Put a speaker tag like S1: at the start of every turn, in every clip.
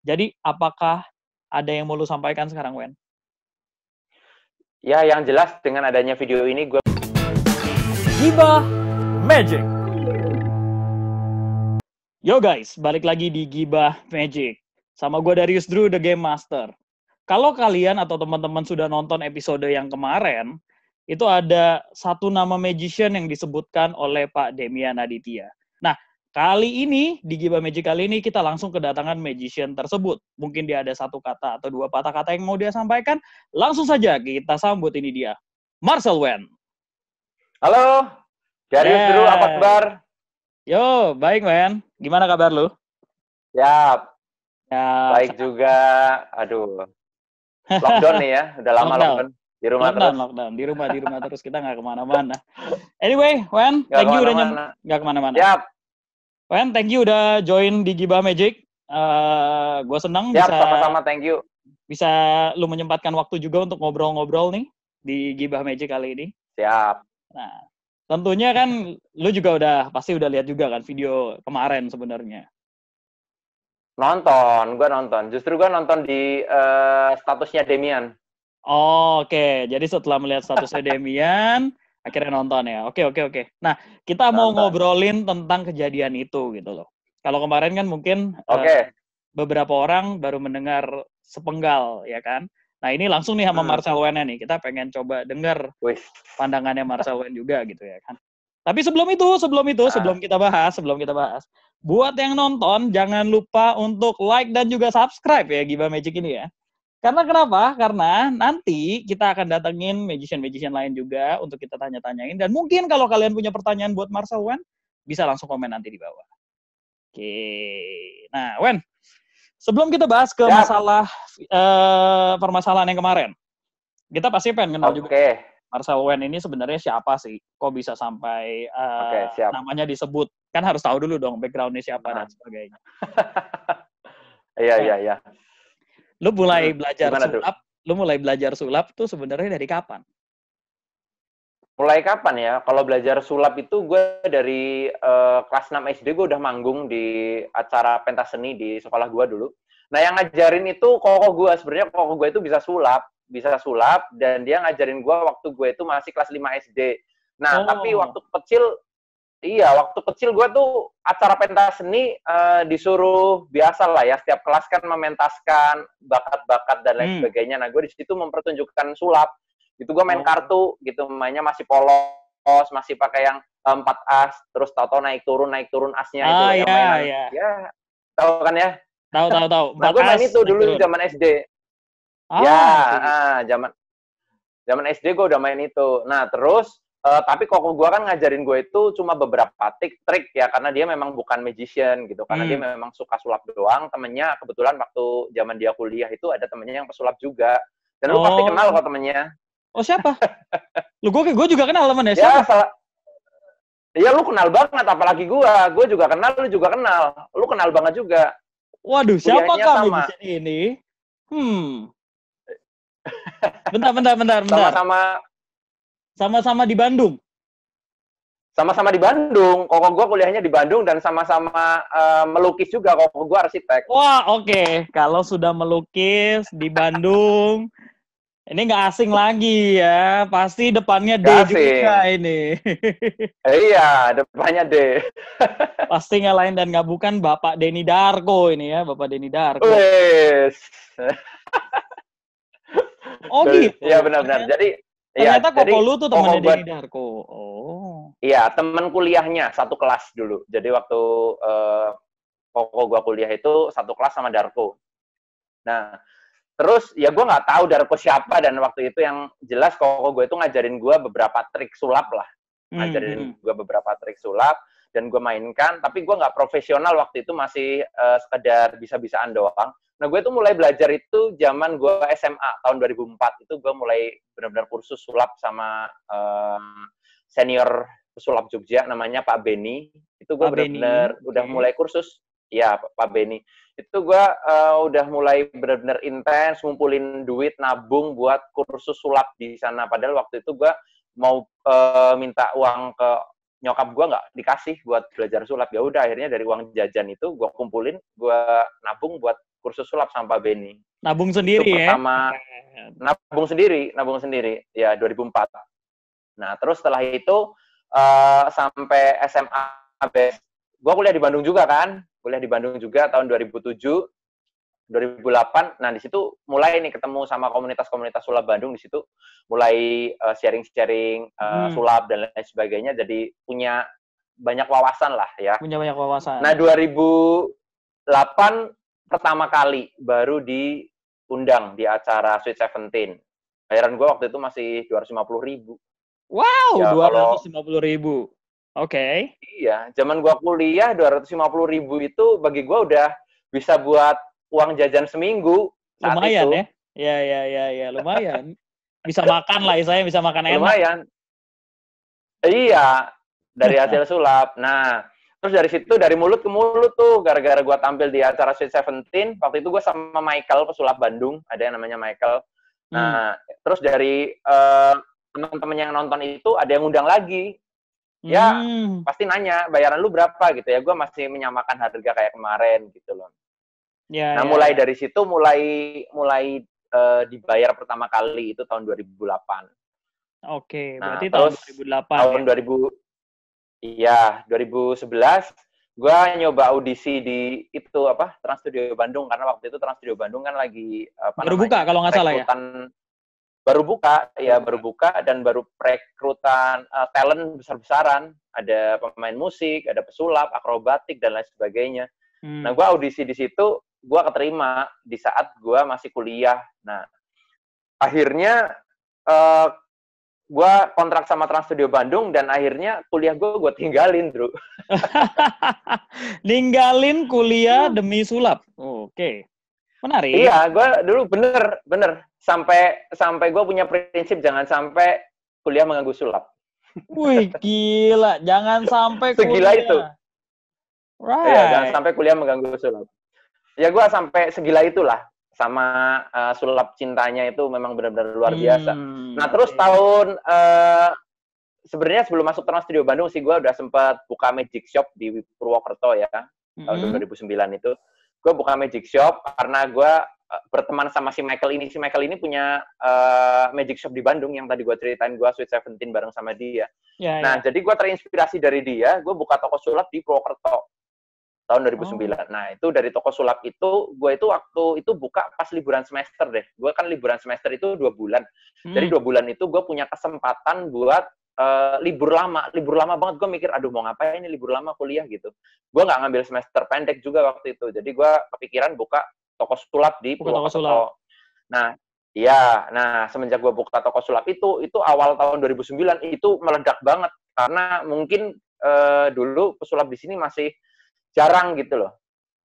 S1: Jadi apakah ada yang mau lu sampaikan sekarang, Wen?
S2: Ya, yang jelas dengan adanya video ini gue
S1: Gibah Magic. Yo guys, balik lagi di Gibah Magic. Sama gue Darius Drew, The Game Master. Kalau kalian atau teman-teman sudah nonton episode yang kemarin, itu ada satu nama magician yang disebutkan oleh Pak Demian Aditya. Nah, kali ini, di Gibah Magic kali ini, kita langsung kedatangan magician tersebut. Mungkin dia ada satu kata atau dua patah kata yang mau dia sampaikan. Langsung saja kita sambut ini dia, Marcel Wen.
S2: Halo, Darius Drew, apa kabar?
S1: Yo, baik, Wen. Gimana kabar lu?
S2: Ya, baik
S1: sehat.
S2: juga. Aduh, lockdown nih ya, udah lama lockdown. Di rumah terus.
S1: Lockdown. Di rumah terus, kita nggak kemana-mana. Anyway, Wen,
S2: Nggak
S1: thank you udah
S2: kemana-mana.
S1: nggak kemana-mana.
S2: Siap.
S1: Wen, thank you udah join di Gibah Magic. Gue senang
S2: Siap, sama-sama, thank you.
S1: Bisa lu menyempatkan waktu juga untuk ngobrol-ngobrol nih di Gibah Magic kali ini.
S2: Siap.
S1: Nah, tentunya kan lu juga pasti udah lihat juga kan video kemarin sebenarnya.
S2: Gue nonton. Justru gue nonton di statusnya Demian.
S1: Oh, oke. Jadi setelah melihat statusnya Demian, akhirnya nonton ya. Oke. Nah, kita mau ngobrolin tentang kejadian itu gitu loh. Kalau kemarin kan mungkin beberapa orang baru mendengar sepenggal, ya kan? Nah, ini langsung nih sama Marcel Wen nih. Kita pengen coba dengar pandangannya Marcel Wen juga gitu ya kan. Tapi sebelum kita bahas, buat yang nonton jangan lupa untuk like dan juga subscribe ya Gibah Magic ini ya. Karena kenapa? Karena nanti kita akan datengin magician-magician lain juga untuk kita tanya-tanyain. Dan mungkin kalau kalian punya pertanyaan buat Marcel Wen, bisa langsung komen nanti di bawah. Oke. Nah, Wen, sebelum kita bahas ke permasalahan yang kemarin, kita pasti pengen kenal juga. Marcel Wen ini sebenarnya siapa sih? Kok bisa sampai namanya disebut? Kan harus tahu dulu dong background-nya siapa dan sebagainya.
S2: Iya.
S1: Lu mulai belajar sulap tuh sebenarnya dari kapan?
S2: Mulai kapan ya? Kalau belajar sulap itu gue dari kelas 6 SD gue udah manggung di acara pentas seni di sekolah gue dulu. Nah, yang ngajarin itu koko gue. Sebenarnya koko gue itu bisa sulap dan dia ngajarin gue waktu gue itu masih kelas 5 SD. Nah, tapi waktu kecil gue tuh acara pentas seni disuruh biasa lah ya, setiap kelas kan mementaskan bakat-bakat dan lain sebagainya. Nah, gue di situ mempertunjukkan sulap. Itu gue main kartu gitu, mainnya masih polos, masih pakai yang 4 as, terus tahu-tahu naik turun asnya itu yang mainan. Ya, tahu kan ya?
S1: Tahu.
S2: Nah, gue main itu dulu zaman SD. Zaman SD gue udah main itu. Nah, terus tapi koko gue kan ngajarin gue itu cuma beberapa trik ya, karena dia memang bukan magician gitu, karena dia memang suka sulap doang. Temennya kebetulan waktu zaman dia kuliah itu ada temennya yang pesulap juga. Dan lu pasti kenal kok temennya.
S1: Oh, siapa? Gue juga kenal temennya. Siapa?
S2: Iya, lu kenal banget, apalagi gue juga kenal, lu juga kenal. Lu kenal banget juga.
S1: Waduh, siapa kami di sini ini? Bentar. Sama-sama di Bandung.
S2: Sama-sama di Bandung. Koko gue kuliahnya di Bandung dan sama-sama melukis juga. Koko gue arsitek.
S1: Wah, oke. Kalau sudah melukis di Bandung, ini nggak asing lagi ya. Pasti depannya D juga ini.
S2: Iya, depannya D.
S1: Pasti ngalahin dan nggak bukan Bapak Denny Darko ini ya. Bapak Denny Darko. Oh gitu?
S2: Iya, benar-benar. Jadi
S1: ternyata koko lu tuh temannya Denny Darko.
S2: Iya, teman kuliahnya satu kelas dulu. Jadi waktu koko gua kuliah itu satu kelas sama Darko. Nah, terus ya gue nggak tahu Darko siapa, dan waktu itu yang jelas koko gue itu ngajarin gue beberapa trik sulap lah. Ngajarin gue beberapa trik sulap dan gue mainkan, tapi gue nggak profesional waktu itu, masih sekedar bisa-bisaan doang. Nah, gue tuh mulai belajar itu zaman gue SMA, tahun 2004. Itu gue mulai benar-benar kursus sulap sama senior pesulap Jogja, namanya Pak Beni. Itu gue benar-benar udah mulai kursus. Ya, Pak Beni. Itu gue udah mulai benar-benar intens, ngumpulin duit, nabung buat kursus sulap di sana. Padahal waktu itu gue mau minta uang ke nyokap gue, nggak dikasih buat belajar sulap. Ya udah, akhirnya dari uang jajan itu gue kumpulin, gue nabung buat kursus sulap sama Pak Beni.
S1: Nabung sendiri
S2: itu
S1: ya?
S2: Pertama, nabung sendiri, ya 2004. Nah, terus setelah itu sampai SMA, gue kuliah di Bandung juga kan, tahun 2007, 2008. Nah, di situ mulai nih ketemu sama komunitas-komunitas sulap Bandung, di situ mulai sharing-sharing sulap dan lain sebagainya, jadi punya banyak wawasan lah ya.
S1: Punya banyak wawasan.
S2: Nah, 2008 pertama kali baru diundang di acara Sweet Seventeen. Bayaran gue waktu itu masih 250.000.
S1: Wow,
S2: ya,
S1: 250.000. Oke.
S2: Iya, zaman gue kuliah 250.000 itu bagi gue udah bisa buat uang jajan seminggu saat
S1: Lumayan
S2: itu.
S1: Ya. Ya, lumayan. Bisa makan lah, saya bisa makan enak.
S2: Lumayan. Iya, dari hasil sulap. Nah, terus dari situ, dari mulut ke mulut tuh, gara-gara gue tampil di acara Sweet Seventeen, waktu itu gue sama Michael, pesulap Bandung, ada yang namanya Michael. Nah, terus dari teman-teman yang nonton itu, ada yang undang lagi. Ya, pasti nanya, bayaran lu berapa gitu ya. Gue masih menyamakan harga kayak kemarin gitu loh.
S1: Ya,
S2: mulai dari situ, mulai dibayar pertama kali itu tahun 2008.
S1: Oke,
S2: Nah,
S1: berarti
S2: terus
S1: tahun 2008
S2: tahun 2011 gue nyoba audisi di itu Trans Studio Bandung, karena waktu itu Trans Studio Bandung kan lagi
S1: baru buka kalau nggak salah ya.
S2: Baru buka dan baru perekrutan talent besar-besaran, ada pemain musik, ada pesulap, akrobatik dan lain sebagainya. Nah, gue audisi di situ, gue keterima di saat gue masih kuliah. Nah, akhirnya gue kontrak sama Trans Studio Bandung, dan akhirnya kuliah gue tinggalin, Bro.
S1: Ninggalin kuliah demi sulap. Oke. Menarik.
S2: Iya, gue dulu bener. Sampai gue punya prinsip, jangan sampai kuliah mengganggu sulap.
S1: Wih, gila. Jangan sampai
S2: segila
S1: kuliah.
S2: Itu.
S1: Right.
S2: Iya, jangan sampai kuliah mengganggu sulap. Ya, gue sampai segila itulah. Sama sulap cintanya itu memang benar-benar luar biasa. Nah, terus tahun sebenarnya sebelum masuk Trans Studio Bandung sih, gue udah sempat buka magic shop di Purwokerto ya, tahun 2009 itu. Gue buka magic shop karena gue berteman sama si Michael ini. Si Michael ini punya magic shop di Bandung yang tadi gue ceritain, gue Sweet Seventeen bareng sama dia. Jadi gue terinspirasi dari dia, gue buka toko sulap di Purwokerto tahun 2009. Nah, itu dari toko sulap itu, gue itu waktu itu buka pas liburan semester deh. Gue kan liburan semester itu 2 bulan. Jadi 2 bulan itu gue punya kesempatan buat libur lama banget. Gue mikir, aduh mau ngapain ini libur lama kuliah gitu. Gue nggak ngambil semester pendek juga waktu itu. Jadi gue kepikiran buka toko sulap di Purwokerto. Nah, iya. Nah, semenjak gue buka toko sulap itu awal tahun 2009 itu meledak banget. Karena mungkin dulu pesulap di sini masih jarang gitu loh.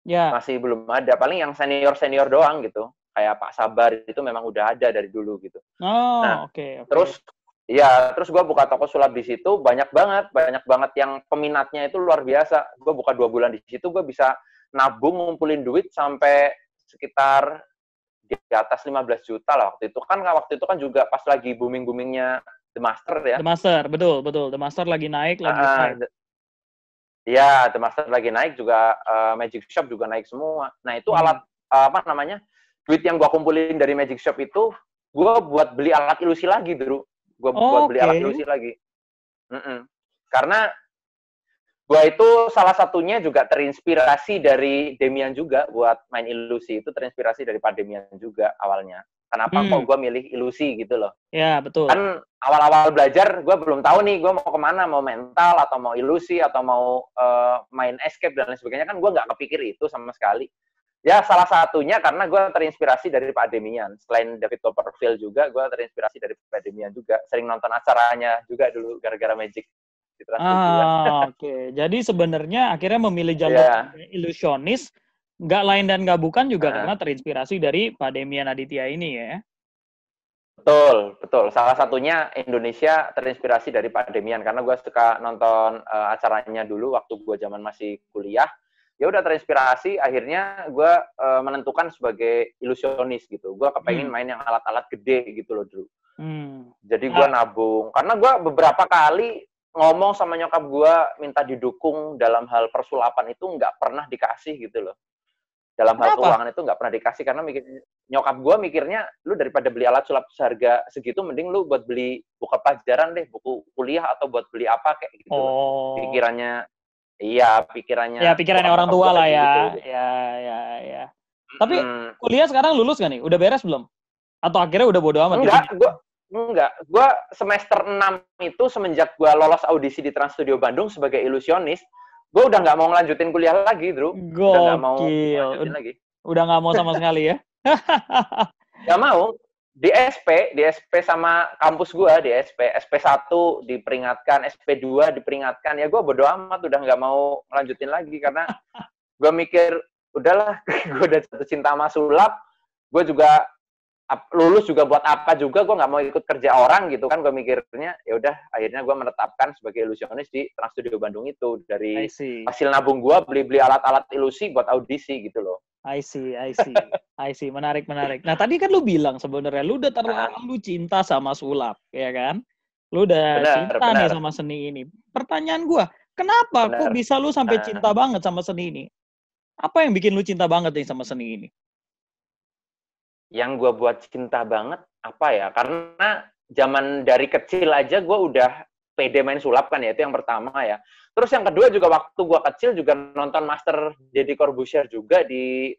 S2: Masih belum ada. Paling yang senior doang gitu. Kayak Pak Sabar itu memang udah ada dari dulu gitu.
S1: Oke.
S2: Terus gue buka toko sulap di situ, banyak banget yang peminatnya itu luar biasa. Gue buka 2 bulan di situ, gue bisa nabung, ngumpulin duit sampai sekitar di atas 15 juta lah waktu itu. Waktu itu kan juga pas lagi booming-boomingnya The Master ya.
S1: The Master, betul. The Master lagi naik,
S2: Iya, The Master lagi naik juga, Magic Shop juga naik semua. Nah, itu alat, duit yang gue kumpulin dari Magic Shop itu, gue buat beli alat ilusi lagi, Bro. Buat beli alat ilusi lagi. Karena gue itu salah satunya juga terinspirasi dari Demian juga, buat main ilusi. Itu terinspirasi dari Pak Demian juga awalnya. Kenapa kok gue milih ilusi gitu loh.
S1: Ya, betul.
S2: Kan awal-awal belajar, gue belum tahu nih gue mau kemana, mau mental, atau mau ilusi, atau mau main escape, dan lain sebagainya. Kan gue nggak kepikir itu sama sekali. Ya, salah satunya karena gue terinspirasi dari Pak Demian. Selain David Copperfield juga, gue terinspirasi dari Pak Demian juga. Sering nonton acaranya juga dulu, gara-gara Magic.
S1: Oke. Jadi sebenarnya akhirnya memilih jalur ilusionis, nggak lain dan nggak bukan juga karena terinspirasi dari Pak Demian Aditya ini ya.
S2: Betul. Salah satunya Indonesia terinspirasi dari Pak Demian, karena gue suka nonton acaranya dulu waktu gue zaman masih kuliah. Ya udah terinspirasi, akhirnya gue menentukan sebagai ilusionis gitu. Gue kepengen main yang alat-alat gede gitu loh dulu. Jadi gue nabung, karena gue beberapa kali ngomong sama nyokap gue minta didukung dalam hal persulapan itu nggak pernah dikasih gitu loh. Dalam hal
S1: Kenapa?
S2: keuangan itu nggak pernah dikasih, karena nyokap gue mikirnya, lu daripada beli alat sulap seharga segitu, mending lu buat beli buku pelajaran deh, buku kuliah, atau buat beli apa kayak gitu.
S1: Oh.
S2: Pikirannya, iya,
S1: Ya, pikirannya orang
S2: bokap
S1: tua
S2: gue
S1: lah
S2: kayak
S1: ya.
S2: gitu.
S1: Ya. Tapi kuliah sekarang lulus gak nih? Udah beres belum? Atau akhirnya udah bodo amat?
S2: Enggak. Gue semester 6 itu semenjak gue lolos audisi di Trans Studio Bandung sebagai ilusionis, gue udah nggak mau ngelanjutin kuliah lagi, Drew. Udah nggak mau lanjutin lagi.
S1: Udah nggak mau sama sekali ya?
S2: Nggak mau. Di SP sama kampus gue, di SP1 diperingatkan, SP2 diperingatkan. Ya gue bodo amat, udah nggak mau ngelanjutin lagi. Karena gue mikir, udahlah, gue udah jatuh cinta sama sulap. Gue juga lulus juga buat apa juga, gue nggak mau ikut kerja orang gitu kan. Gue mikirnya ya udah, akhirnya gue menetapkan sebagai ilusionis di Trans Studio Bandung itu. Dari hasil nabung gue beli alat-alat ilusi buat audisi gitu loh.
S1: I see. Menarik. Nah, tadi kan lu bilang sebenarnya lu udah terlalu cinta sama sulap, ya kan? Lu udah cinta nih sama seni ini. Pertanyaan gue, kenapa kok bisa lu sampai cinta banget sama seni ini? Apa yang bikin lu cinta banget nih sama seni ini?
S2: Yang gue buat cinta banget apa ya? Karena zaman dari kecil aja gue udah pede main sulap kan ya, itu yang pertama ya. Terus yang kedua juga waktu gue kecil juga nonton Master Deddy Corbuzier juga di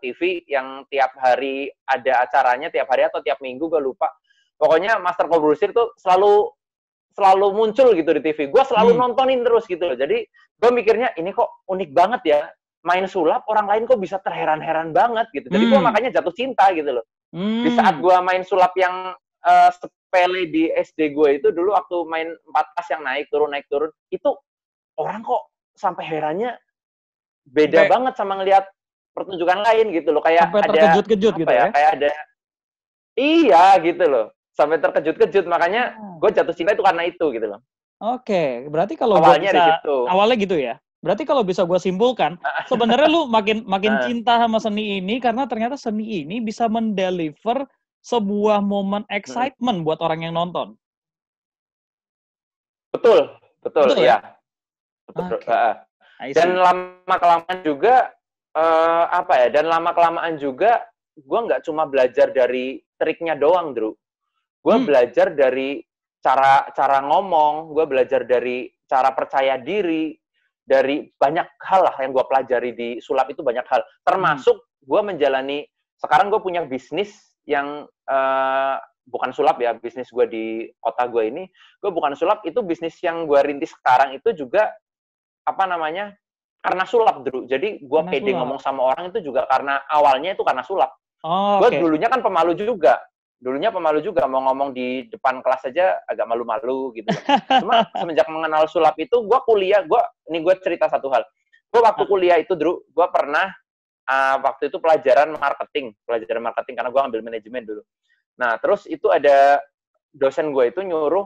S2: TV yang tiap hari ada acaranya, tiap hari atau tiap minggu gue lupa. Pokoknya Master Corbuzier tuh selalu muncul gitu di TV. Gue selalu nontonin terus gitu loh. Jadi gue mikirnya ini kok unik banget ya. Main sulap orang lain kok bisa terheran-heran banget gitu. Jadi gue makanya jatuh cinta gitu loh. Di saat gue main sulap yang sepele di SD gue itu dulu waktu main 4 tas yang naik turun itu orang kok sampai herannya beda banget sama ngelihat pertunjukan lain gitu loh, kayak
S1: sampai terkejut-kejut gitu ya.
S2: Kayak ada iya gitu loh. Sampai terkejut-kejut, makanya gue jatuh cinta itu karena itu gitu loh.
S1: Oke, berarti kalau
S2: awalnya di situ.
S1: Awalnya gitu ya. Berarti kalau bisa gue simpulkan, sebenarnya lu makin cinta sama seni ini karena ternyata seni ini bisa mendeliver sebuah momen excitement buat orang yang nonton.
S2: Betul ya. Betul. Dan lama-kelamaan juga, gue nggak cuma belajar dari triknya doang, Drew. Gue belajar dari cara ngomong, gue belajar dari cara percaya diri, dari banyak hal lah yang gue pelajari di sulap itu, banyak hal. Termasuk gue sekarang gue punya bisnis yang bukan sulap ya, bisnis gue di kota gue ini, gue bukan sulap, itu bisnis yang gue rintis sekarang itu juga, karena sulap, Drew. Jadi gue pede ngomong sama orang itu juga karena, awalnya itu karena sulap. Gue dulunya kan pemalu juga. Mau ngomong di depan kelas aja agak malu-malu gitu. Cuma semenjak mengenal sulap itu, gue kuliah, gue cerita satu hal. Gue waktu kuliah itu, Drew, gue pernah, waktu itu pelajaran marketing, karena gue ambil manajemen dulu. Nah, terus itu ada dosen gue itu nyuruh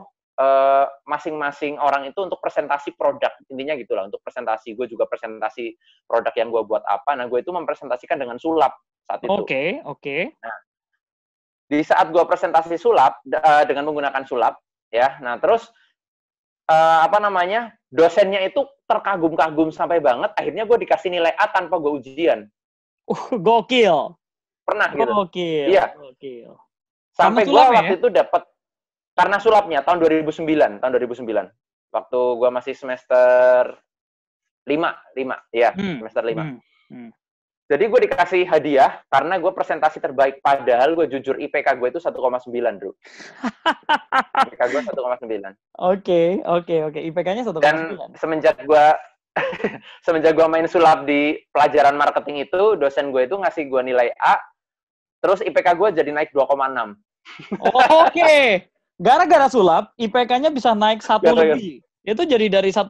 S2: masing-masing orang itu untuk presentasi produk, intinya gitulah, untuk presentasi. Gue juga presentasi produk yang gue buat apa. Nah, gue itu mempresentasikan dengan sulap saat itu.
S1: Oke.
S2: Nah, di saat gue presentasi sulap dengan menggunakan sulap, ya. Nah, terus dosennya itu terkagum-kagum sampai banget. Akhirnya gue dikasih nilai A tanpa gue ujian.
S1: Gokil.
S2: Pernah gitu.
S1: Gokil.
S2: Iya. Sampai gue waktu itu dapat karena sulapnya tahun 2009. Waktu gue masih semester 5, ya, semester 5. Jadi gue dikasih hadiah karena gue presentasi terbaik, padahal gue jujur IPK gue itu 1,9, Bro. IPK gue 1,9.
S1: Oke. IPK-nya 1,9.
S2: Dan semenjak gue main sulap di pelajaran marketing itu, dosen gue itu ngasih gue nilai A, terus IPK gue jadi naik 2,6.
S1: Oke. Gara-gara sulap, IPK-nya bisa naik 1 lebih. Itu jadi dari 1,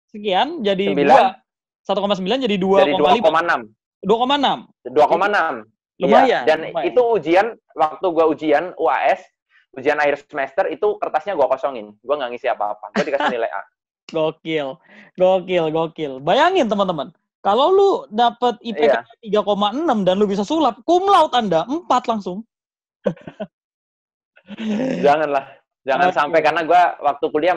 S1: sekian jadi 2. 1,9 jadi 2,5. 2,6. Lumayan.
S2: Iya. Dan itu ujian, waktu gue ujian UAS, ujian akhir semester, itu kertasnya gue kosongin. Gue nggak ngisi apa-apa. Gue dikasih nilai A.
S1: Gokil. Bayangin teman-teman, kalau lu dapet IPK 3,6 dan lu bisa sulap, cum laude Anda 4 langsung.
S2: Jangan sampai, karena gue waktu kuliah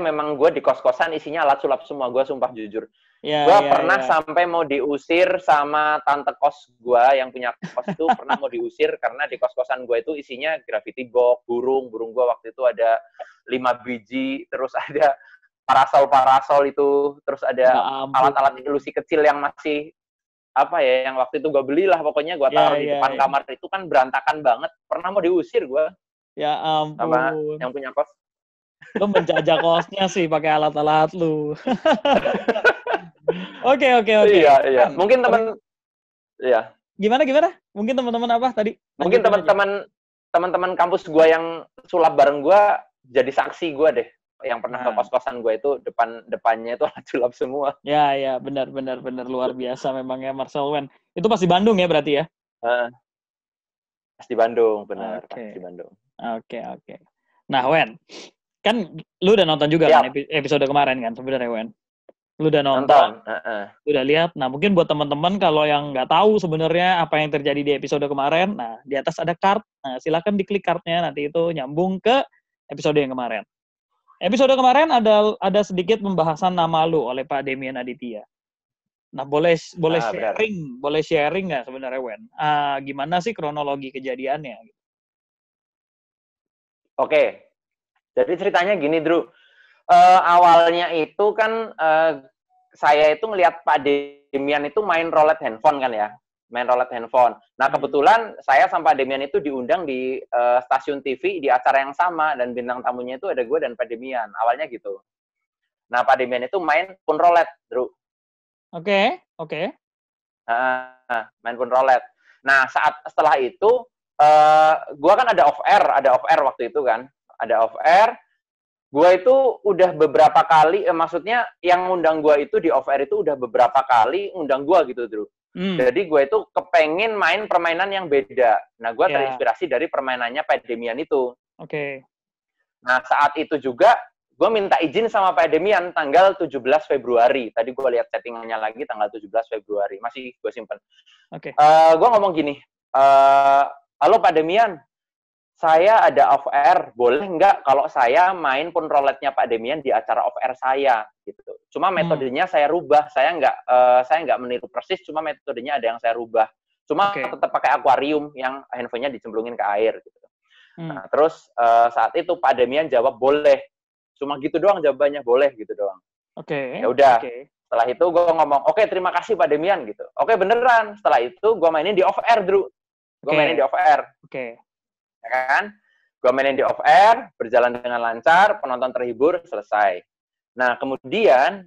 S2: memang gue di kos-kosan isinya alat sulap semua, gue sumpah jujur. Gue pernah sampai mau diusir sama tante kos gue yang punya kos itu pernah mau diusir karena di kos-kosan gue itu isinya graffiti box, burung gue waktu itu ada 5 biji, terus ada parasol itu, terus ada alat-alat ilusi kecil yang masih yang waktu itu gue belilah, pokoknya gue taruh di depan kamar itu kan berantakan banget, pernah mau diusir gue.
S1: Ya ampun.
S2: Sama yang punya kos.
S1: Lu menjajah kosnya sih pakai alat-alat lu. Oke.
S2: Iya. Mungkin iya.
S1: Gimana? Mungkin teman-teman apa tadi?
S2: Mungkin teman-teman kampus gue yang sulap bareng gue jadi saksi gue deh. Yang pernah ke kos-kosan gue itu depannya itu sulap semua.
S1: Ya, benar luar biasa memang ya Marcel Wen. Itu pasti Bandung ya berarti ya?
S2: Pasti Bandung, benar. Pasti Bandung.
S1: Oke. Nah, Wen, kan lu udah nonton juga kan episode kemarin kan sebenarnya, Wen? Lu udah nonton. Lu udah lihat. Nah, mungkin buat teman-teman kalau yang nggak tahu sebenarnya apa yang terjadi di episode kemarin, nah di atas ada card. Nah, silakan diklik cardnya, nanti itu nyambung ke episode yang kemarin. Episode kemarin ada sedikit pembahasan nama lu oleh Pak Demian Aditya. Nah, boleh sharing nggak sebenarnya, Wen? Gimana sih kronologi kejadiannya?
S2: Oke. Jadi ceritanya gini, Drew. Awalnya itu kan saya itu ngelihat Pak Demian itu main roulette handphone kan ya. Main roulette handphone. Nah, kebetulan saya sama Pak Demian itu diundang di stasiun TV di acara yang sama dan bintang tamunya itu ada gue dan Pak Demian. Awalnya gitu. Nah, Pak Demian itu main pun roulette, Drew.
S1: Oke.
S2: Main pun roulette. Nah, setelah itu gue kan ada off air waktu itu kan. Ada off air, gue itu udah beberapa kali, maksudnya yang ngundang gue itu di off air itu udah beberapa kali ngundang gue gitu, Drew. Jadi gue itu kepengen main permainan yang beda. Nah, gue terinspirasi dari permainannya Pak Demian itu.
S1: Oke.
S2: Nah, saat itu juga gue minta izin sama Pak Demian tanggal 17 Februari. Tadi gue lihat settingannya lagi tanggal 17 Februari. Masih gue simpen.
S1: Oke.
S2: Gue ngomong gini, halo Pak Demian, saya ada off air, boleh nggak kalau saya main pun roulette-nya Pak Demian di acara off air saya gitu. Cuma metodenya saya rubah, saya nggak meniru persis, cuma metodenya ada yang saya rubah. Cuma tetap pakai akuarium yang handphonenya dicemplungin ke air gitu. Nah, terus saat itu Pak Demian jawab boleh. Cuma gitu doang jawabannya, boleh gitu doang.
S1: Oke.
S2: Ya udah. Setelah itu gue ngomong, oke, terima kasih Pak Demian gitu. Oke, beneran. Setelah itu gue mainin di off air, Drew. Gue mainin di off air. Ya kan? Gue mainin di off air, berjalan dengan lancar, penonton terhibur, selesai. Nah, kemudian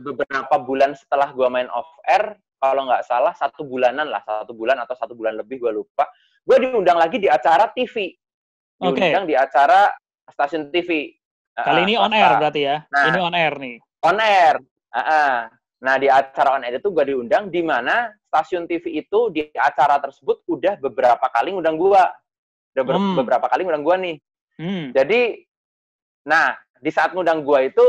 S2: beberapa bulan setelah gue main off air, kalau nggak salah 1 bulanan lah, 1 bulan atau 1 bulan lebih, gue lupa. Gue diundang lagi di acara TV. Diundang di acara stasiun TV.
S1: Kali ini on air berarti ya? Nah, ini on air nih.
S2: On air. Nah, di acara on air itu gue diundang, di mana stasiun TV itu di acara tersebut udah beberapa kali ngundang gue. Udah beberapa kali ngundang gue nih. Jadi, nah, di saat ngundang gue itu,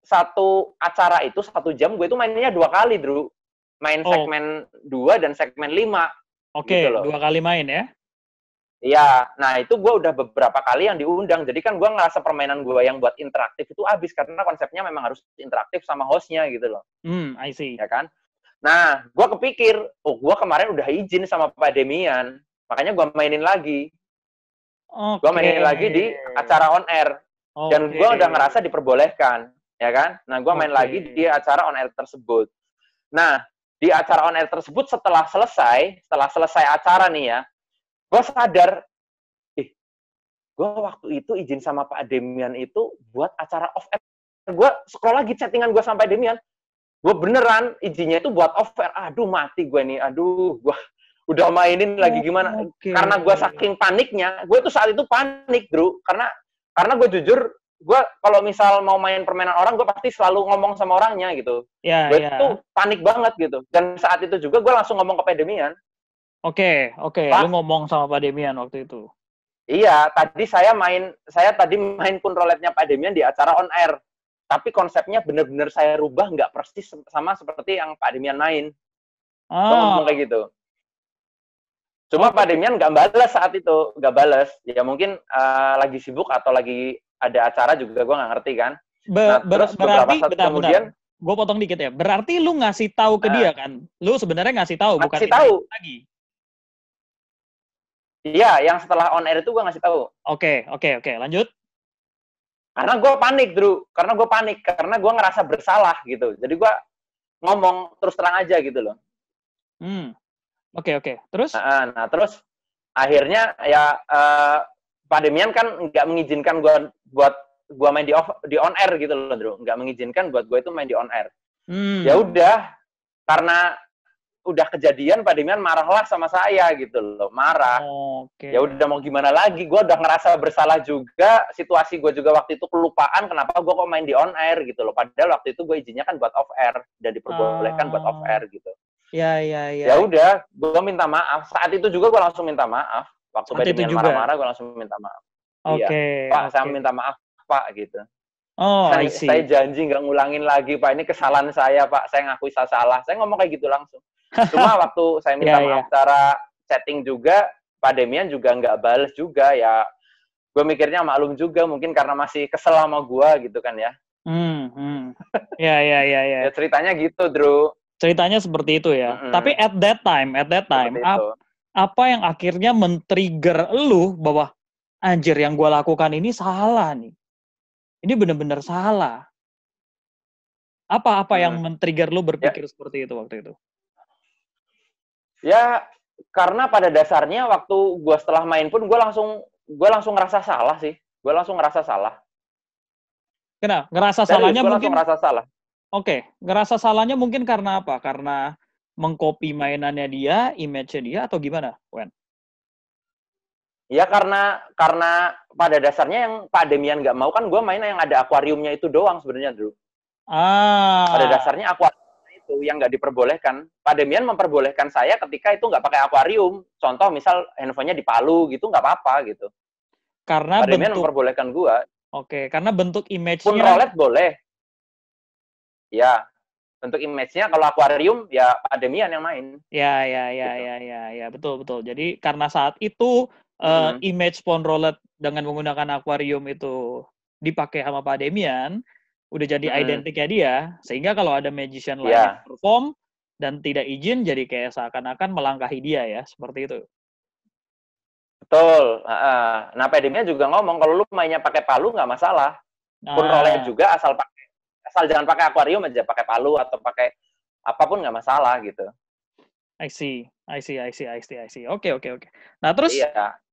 S2: satu acara itu 1 jam, gue itu mainnya 2 kali, Drew. Main segmen 2 dan segmen 5.
S1: Oke, gitu 2 kali main ya?
S2: Iya, nah itu gue udah beberapa kali yang diundang. Jadi kan gue ngerasa permainan gue yang buat interaktif itu habis, karena konsepnya memang harus interaktif sama hostnya gitu loh.
S1: I see.
S2: Ya kan? Nah, gue kepikir, gue kemarin udah izin sama Pak Demian, makanya gue mainin lagi. Gue mainin lagi di acara on air. Dan gue udah ngerasa diperbolehkan, ya kan? Nah, gue main lagi di acara on air tersebut. Nah, di acara on air tersebut setelah selesai acara nih ya, gue sadar, gue waktu itu izin sama Pak Demian itu buat acara off air. Gue scroll lagi chattingan gue sama Pak Demian, gue beneran izinnya itu buat off air. Aduh, mati gue nih. Aduh, gue udah mainin lagi gimana. Karena gue saking paniknya, gue tuh saat itu panik, Drew. Karena gue jujur, gue kalau misal mau main permainan orang, gue pasti selalu ngomong sama orangnya gitu. Gue tuh panik banget gitu. Dan saat itu juga gue langsung ngomong ke Pak Demian.
S1: Oke. Lu ngomong sama Pak Demian waktu itu.
S2: Iya, saya tadi main pun roulette-nya Pak Demian di acara on air. Tapi konsepnya bener-bener saya rubah, nggak persis sama seperti yang Pak Demian main. Ngomong kayak gitu. Cuma Pak Demian nggak balas saat itu, nggak balas. Ya mungkin lagi sibuk atau lagi ada acara juga, gue nggak ngerti kan.
S1: Berarti, beberapa saat kemudian, gue potong dikit ya. Berarti lu ngasih tahu ke dia kan? Lu sebenarnya ngasih tahu, bukan
S2: ngasih tahu
S1: lagi.
S2: Iya, yang setelah on air itu gue ngasih tahu.
S1: Oke, lanjut.
S2: Karena gue panik, Drew. Karena gue ngerasa bersalah gitu. Jadi gue ngomong terus terang aja gitu loh.
S1: Oke. Terus?
S2: Nah, terus akhirnya ya Pak Demian kan nggak mengizinkan gue buat gue main di on air gitu loh, Drew. Nggak mengizinkan buat gue itu main di on air. Ya udah, karena udah kejadian Pak Demian marahlah sama saya gitu loh, marah. Ya udah mau gimana lagi, gue udah ngerasa bersalah juga, situasi gue juga waktu itu kelupaan kenapa gue kok main di on air gitu loh, padahal waktu itu gue izinnya kan buat off air dan diperbolehkan buat off air gitu. Ya udah, gue minta maaf. Saat itu juga gue langsung minta maaf. Waktu Pak Demian marah-marah, gue langsung minta maaf. Iya, Pak, saya minta maaf Pak gitu. Saya janji nggak ngulangin lagi Pak, ini kesalahan saya Pak, saya ngakui saya salah. Saya ngomong kayak gitu langsung. Cuma waktu saya minta maaf secara chatting juga, Pak Demian juga nggak bales juga ya. Gue mikirnya maklum juga, mungkin karena masih kesel sama gue gitu kan ya.
S1: Ya.
S2: Ceritanya gitu, Drew.
S1: Ceritanya seperti itu ya. Tapi at that time, apa yang akhirnya men-trigger lu bahwa anjir yang gue lakukan ini salah nih. Ini benar-benar salah. Apa yang men-trigger lu berpikir seperti itu waktu itu?
S2: Ya, karena pada dasarnya waktu gue setelah main pun gue langsung ngerasa salah sih. Gue langsung ngerasa salah.
S1: Kenapa? Ngerasa salahnya mungkin?
S2: Ngerasa salah.
S1: Oke, ngerasa salahnya mungkin karena apa? Karena mengcopy mainannya dia, image-nya dia, atau gimana, Wen?
S2: Ya karena pada dasarnya yang Pak Demian nggak mau kan gue main yang ada akuariumnya itu doang sebenarnya, Drew. Pada dasarnya akuarium itu yang nggak diperbolehkan. Pak Demian memperbolehkan saya ketika itu nggak pakai akuarium. Contoh misal handphonenya di Palu gitu nggak apa-apa gitu.
S1: Karena
S2: Pak Demian memperbolehkan gua.
S1: Oke, karena bentuk image-nya.
S2: Pun roulette boleh. Ya, bentuk image-nya kalau akuarium ya Pak Demian yang main.
S1: Ya, betul. Jadi karena saat itu image Pon Roulette dengan menggunakan akuarium itu dipakai sama Pak Demian, udah jadi identiknya dia, sehingga kalau ada magician lain yang perform dan tidak izin, jadi kayak seakan-akan melangkahi dia ya, seperti itu.
S2: Betul. Nah, Pak Demian juga ngomong kalau lu mainnya pakai palu nggak masalah. Pun roulette juga asal jangan pakai akuarium aja, pakai palu atau pakai apapun nggak masalah gitu.
S1: I see. Oke. Nah terus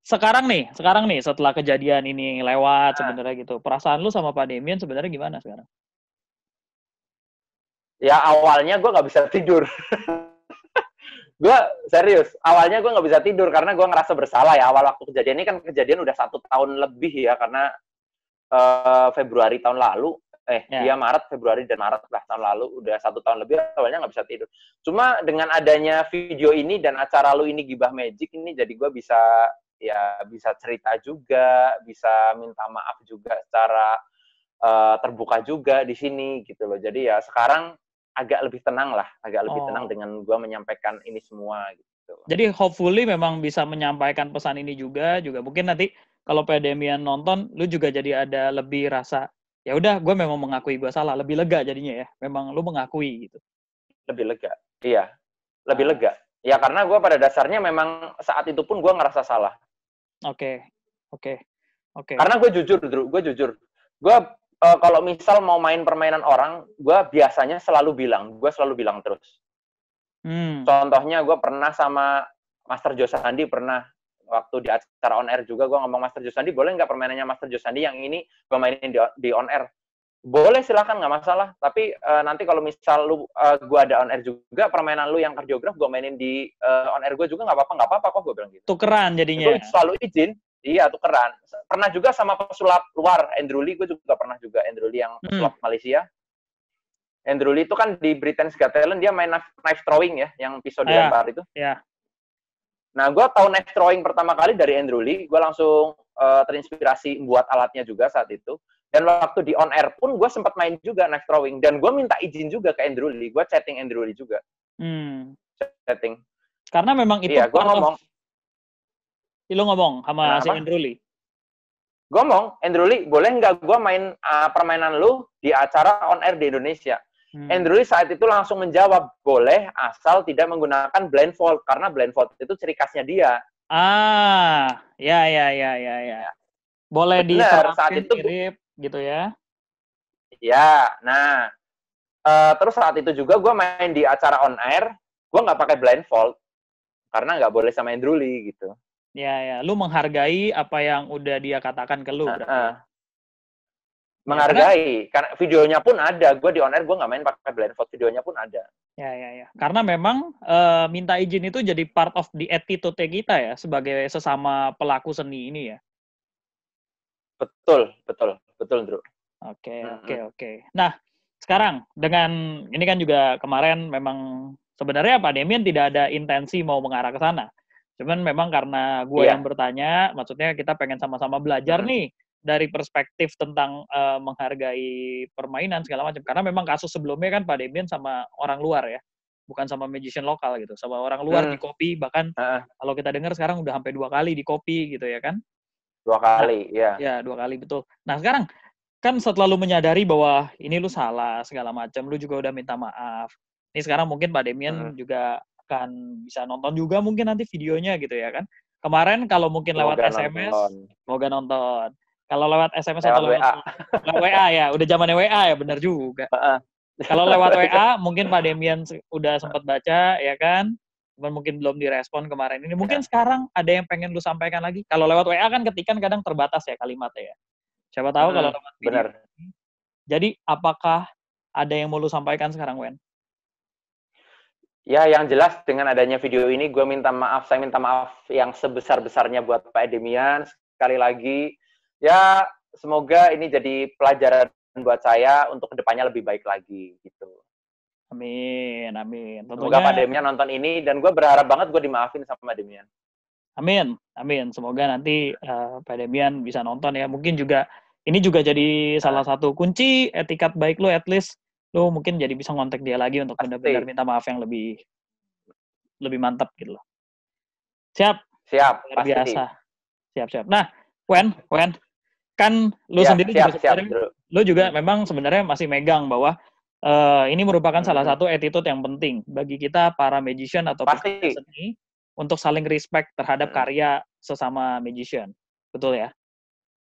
S1: sekarang nih setelah kejadian ini lewat sebenarnya gitu, perasaan lu sama Pak Demian sebenarnya gimana sekarang?
S2: Ya awalnya gue nggak bisa tidur. Gue serius, awalnya gue nggak bisa tidur karena gue ngerasa bersalah ya. Awal waktu kejadian ini kan kejadian udah 1 tahun lebih ya, karena Februari tahun lalu, Maret, Februari dan Maret lah tahun lalu, udah 1 tahun lebih, awalnya nggak bisa tidur. Cuma dengan adanya video ini dan acara lu ini Gibah Magic ini, jadi gue bisa cerita juga, bisa minta maaf juga secara terbuka juga di sini gitu loh. Jadi ya sekarang agak lebih tenang dengan gue menyampaikan ini semua gitu.
S1: Jadi hopefully memang bisa menyampaikan pesan ini juga mungkin nanti kalau Pak Demian nonton, lu juga jadi ada lebih rasa, ya udah gue memang mengakui gue salah, lebih lega jadinya ya. Memang lu mengakui gitu.
S2: Lebih lega. Iya. Lebih lega. Ya karena gue pada dasarnya memang saat itu pun gue ngerasa salah.
S1: Oke.
S2: Karena gue jujur. Gue kalau misal mau main permainan orang, gue biasanya selalu bilang terus. Contohnya gue pernah sama Master Josandi, pernah waktu di acara on air juga gue ngomong, Master Josandi boleh nggak permainannya Master Josandi yang ini gue mainin di on air? Boleh, silakan, nggak masalah. Tapi nanti kalau misal gue ada on air juga, permainan lu yang kardiograf gue mainin di on air gue juga nggak apa-apa kok, gue bilang gitu.
S1: Tukeran jadinya.
S2: Gue selalu izin. Iya, tukeran. Pernah juga sama pesulap luar, Andrew Lee, gue juga pernah juga Andrew Lee yang pesulap Malaysia. Andrew Lee itu kan di Britain's Got Talent, dia main knife throwing ya, yang pisau dilempar itu.
S1: Iya.
S2: Nah, gue tahu knife throwing pertama kali dari Andrew Lee, gue langsung terinspirasi buat alatnya juga saat itu. Dan waktu di on air pun gue sempat main juga knife throwing, dan gue minta izin juga ke Andrew Lee, gue chatting Andrew Lee juga. Chatting.
S1: Karena memang itu.
S2: Iya, gue ngomong.
S1: Lu ngomong sama si Andrew Lee?
S2: Gue ngomong, Andrew Lee, boleh nggak gue main permainan lu di acara on air di Indonesia? Andrew Lee saat itu langsung menjawab, boleh asal tidak menggunakan blindfold, karena blindfold itu ciri khasnya dia.
S1: Ya. Boleh
S2: Bener, saat
S1: diterapin
S2: itu
S1: mirip gitu ya.
S2: Ya, nah, terus saat itu juga gue main di acara on air, gue nggak pakai blindfold, karena nggak boleh sama Andrew Lee gitu.
S1: Ya. Lu menghargai apa yang udah dia katakan ke lu berarti ya?
S2: Menghargai, karena videonya pun ada. Gue di on air, gue nggak main pakai blindfold, videonya pun ada.
S1: Ya. Karena memang minta izin itu jadi part of the attitude kita ya, sebagai sesama pelaku seni ini ya.
S2: Betul, Drew.
S1: Oke. Nah, sekarang dengan ini kan juga kemarin memang sebenarnya Pak Demian tidak ada intensi mau mengarah ke sana. Cuman memang karena gue yang bertanya, maksudnya kita pengen sama-sama belajar nih dari perspektif tentang menghargai permainan segala macam. Karena memang kasus sebelumnya kan Pak Demian sama orang luar ya, bukan sama magician lokal gitu, sama orang luar di copy, bahkan kalau kita dengar sekarang udah sampai 2 kali di copy gitu ya kan?
S2: 2 kali,
S1: nah, ya. 2 kali betul. Nah sekarang kan setelah lu menyadari bahwa ini lu salah segala macam, lu juga udah minta maaf. Ini sekarang mungkin Pak Demian juga akan bisa nonton juga mungkin nanti videonya gitu ya kan. Kemarin kalau mungkin lewat SMS, semoga nonton. Kalau lewat SMS atau lewat WA ya, udah zamannya WA ya, benar juga. Kalau lewat WA mungkin Pak Demian udah sempat baca ya kan, cuman mungkin belum direspon kemarin ini. Mungkin sekarang ada yang pengen lu sampaikan lagi. Kalau lewat WA kan ketikan kadang terbatas ya kalimatnya ya. Siapa tahu kalau lewat video.
S2: Bener.
S1: Jadi apakah ada yang mau lu sampaikan sekarang, Wen?
S2: Ya, yang jelas dengan adanya video ini, gue minta maaf. Saya minta maaf yang sebesar-besarnya buat Pak Demian. Sekali lagi, ya semoga ini jadi pelajaran buat saya untuk kedepannya lebih baik lagi gitu.
S1: Amin.
S2: Tentunya, semoga Pak Demian nonton ini, dan gue berharap banget gue dimaafin sama Pak Demian.
S1: Amin. Semoga nanti Pak Demian bisa nonton ya. Mungkin juga ini juga jadi salah satu kunci etikat baik lo, at least lo mungkin jadi bisa ngontak dia lagi untuk benar-benar minta maaf yang lebih mantap gitu loh. Siap. Luar biasa. Siap. Nah, Wen, kan lu sendiri lu juga memang sebenarnya masih megang bahwa ini merupakan salah satu attitude yang penting bagi kita para magician atau pekerja seni untuk saling respect terhadap karya sesama magician. Betul ya?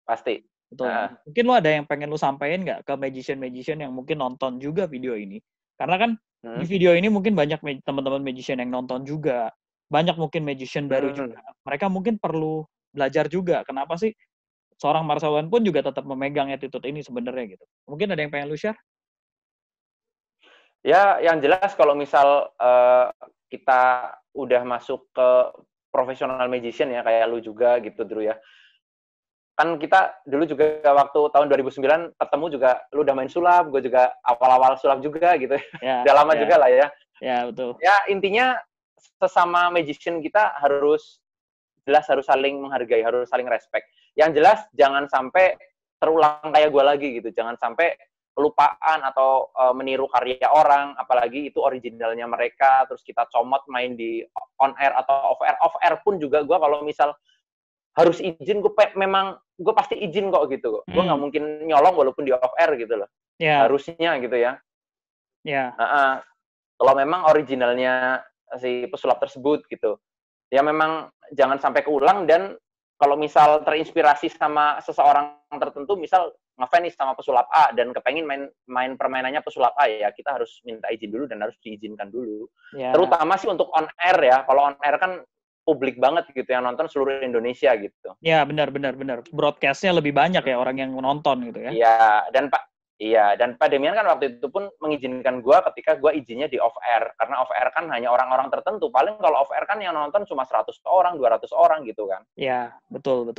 S2: Pasti.
S1: Betul. Mungkin lu ada yang pengen lu sampaikan nggak ke magician yang mungkin nonton juga video ini? Karena kan di video ini mungkin banyak teman-teman magician yang nonton juga. Banyak mungkin magician baru juga. Mereka mungkin perlu belajar juga. Kenapa sih seorang Marcel Wen pun juga tetap memegang attitude ini sebenarnya gitu. Mungkin ada yang pengen lu share?
S2: Ya, yang jelas kalau misal kita udah masuk ke profesional magician ya, kayak lu juga gitu, Drew ya. Kan kita dulu juga waktu tahun 2009 ketemu juga, lu udah main sulap, gue juga awal-awal sulap juga gitu. Udah lama juga lah ya.
S1: Ya, betul.
S2: Ya, intinya sesama magician kita harus saling menghargai, harus saling respect. Yang jelas jangan sampai terulang kayak gue lagi gitu. Jangan sampai kelupaan atau meniru karya orang, apalagi itu originalnya mereka, terus kita comot main di on air atau off air. Off air pun juga gue kalau misal harus izin, gue pasti izin kok gitu. Gue nggak mungkin nyolong walaupun di off air gitu loh. Harusnya gitu ya. Kalau memang originalnya si pesulap tersebut gitu, ya memang jangan sampai keulang. Dan kalau misal terinspirasi sama seseorang tertentu, misal ngefans nih sama pesulap A dan kepengin main permainannya pesulap A, ya kita harus minta izin dulu dan harus diizinkan dulu. Terutama sih untuk on air ya. Kalau on air kan publik banget gitu yang nonton, seluruh Indonesia gitu.
S1: Ya, benar. Broadcast-nya lebih banyak ya orang yang menonton gitu ya.
S2: Iya, dan Pak Demian kan waktu itu pun mengizinkan gue ketika gue izinnya di off air. Karena off air kan hanya orang-orang tertentu. Paling kalau off air kan yang nonton cuma 100 orang, 200 orang gitu kan.
S1: Ya, betul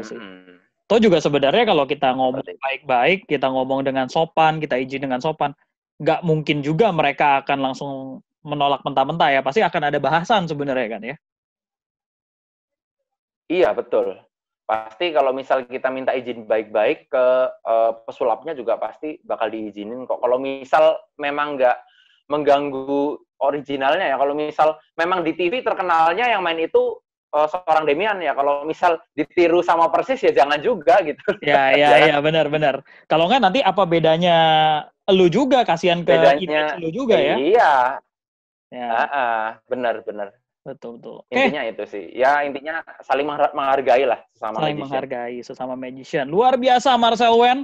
S1: sih. Toh juga sebenarnya kalau kita ngomong baik-baik, kita ngomong dengan sopan, kita izin dengan sopan, nggak mungkin juga mereka akan langsung menolak mentah-mentah ya. Pasti akan ada bahasan sebenarnya kan ya.
S2: Iya, betul. Pasti kalau misal kita minta izin baik-baik ke pesulapnya juga pasti bakal diizinin kok. Kalau misal memang nggak mengganggu originalnya ya. Kalau misal memang di TV terkenalnya yang main itu seorang Demian ya. Kalau misal ditiru sama persis ya jangan juga gitu.
S1: Ya, benar. Kalau nggak nanti apa bedanya lu juga, kasihan ke image lu juga ya.
S2: Iya.
S1: Ya.
S2: Benar.
S1: Betul.
S2: Intinya itu sih. Ya intinya saling menghargai lah sesama
S1: saling
S2: magician.
S1: Menghargai sesama magician. Luar biasa Marcel Wen.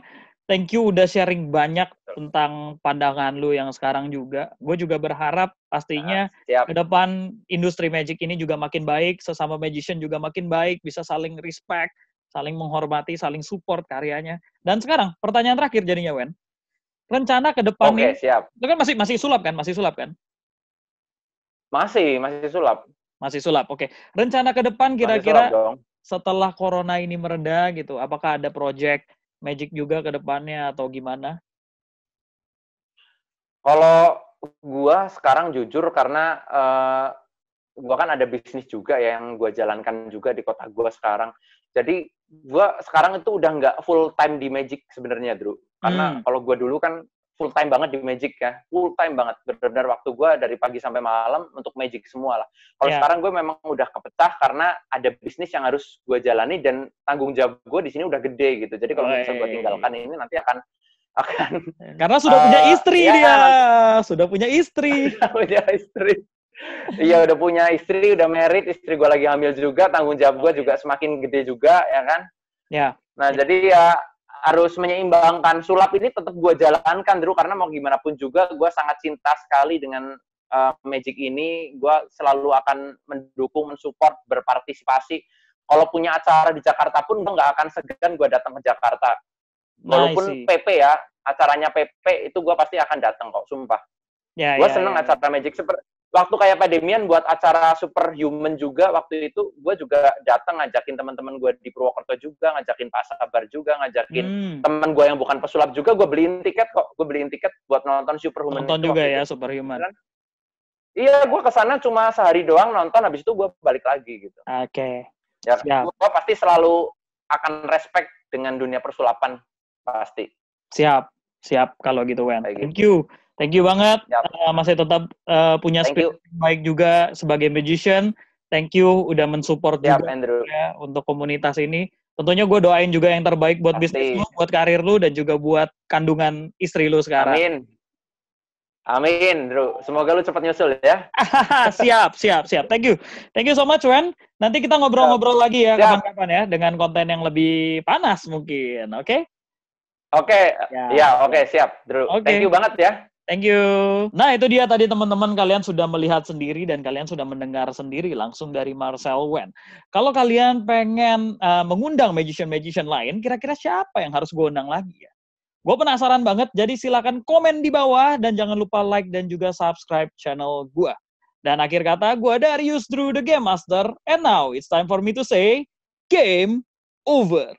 S1: Thank you udah sharing banyak tentang pandangan lu yang sekarang juga. Gue juga berharap pastinya ke depan industri magic ini juga makin baik, sesama magician juga makin baik, bisa saling respect, saling menghormati, saling support karyanya. Dan sekarang pertanyaan terakhir jadinya Wen. Rencana ke depan nih.
S2: Siap.
S1: Itu kan masih sulap kan? Masih
S2: sulap.
S1: Masih sulap. Oke. Rencana ke depan kira-kira setelah corona ini mereda gitu, apakah ada project magic juga ke depannya atau gimana?
S2: Kalau gua sekarang jujur karena gua kan ada bisnis juga ya yang gua jalankan juga di kota gua sekarang. Jadi gua sekarang itu udah nggak full time di magic sebenarnya, Drew. Karena kalau gua dulu kan full time banget di magic ya, full time banget. Benar-benar waktu gua dari pagi sampai malam untuk magic semua lah. Kalau sekarang gue memang udah kepecah karena ada bisnis yang harus gue jalani dan tanggung jawab gue di sini udah gede gitu. Jadi kalau misalnya gue tinggalkan ini nanti akan
S1: karena sudah punya istri dia. Sudah punya istri.
S2: Iya, udah punya istri, udah married, istri gue lagi hamil juga, tanggung jawab gue juga semakin gede juga, ya kan?
S1: Ya.
S2: Nah, jadi ya harus menyeimbangkan. Sulap ini tetap gue jalankan, Drew, karena mau gimana pun juga gue sangat cinta sekali dengan magic ini. Gue selalu akan mendukung, mensupport, berpartisipasi. Kalau punya acara di Jakarta pun gue nggak akan segan gue datang ke Jakarta. Walaupun PP ya, acaranya PP itu gue pasti akan datang kok, sumpah. Gue seneng acara magic. Waktu kayak Pak Demian buat acara Superhuman juga, waktu itu gue juga datang ngajakin teman-teman gue di Purwokerto juga, ngajakin Pak Sabar juga, ngajakin teman gue yang bukan pesulap juga, gue beliin tiket kok. Gue beliin tiket buat nonton Superhuman.
S1: Nonton juga ya, Superhuman.
S2: Iya, gue kesana cuma sehari doang nonton, habis itu gue balik lagi gitu.
S1: Oke.
S2: Ya, gue pasti selalu akan respect dengan dunia persulapan, pasti.
S1: Siap kalau gitu, Wen. Thank you banget. Masih tetap punya spirit baik juga sebagai magician. Thank you udah mensupport juga ya, untuk komunitas ini. Tentunya gue doain juga yang terbaik buat bisnis lu, buat karir lu, dan juga buat kandungan istri lu sekarang.
S2: Amin, Drew. Semoga lu cepat nyusul ya.
S1: Siap. Thank you so much, Wen. Nanti kita ngobrol-ngobrol lagi ya kapan-kapan ya, dengan konten yang lebih panas mungkin, oke?
S2: Oke, siap, Drew. Thank you banget ya.
S1: Thank you. Nah, itu dia tadi teman-teman, kalian sudah melihat sendiri dan kalian sudah mendengar sendiri langsung dari Marcel Wen. Kalau kalian pengen mengundang magician-magician lain, kira-kira siapa yang harus gue undang lagi ya? Gue penasaran banget, jadi silakan komen di bawah dan jangan lupa like dan juga subscribe channel gue. Dan akhir kata, gue Darius Drew the Game Master, and now it's time for me to say, game over.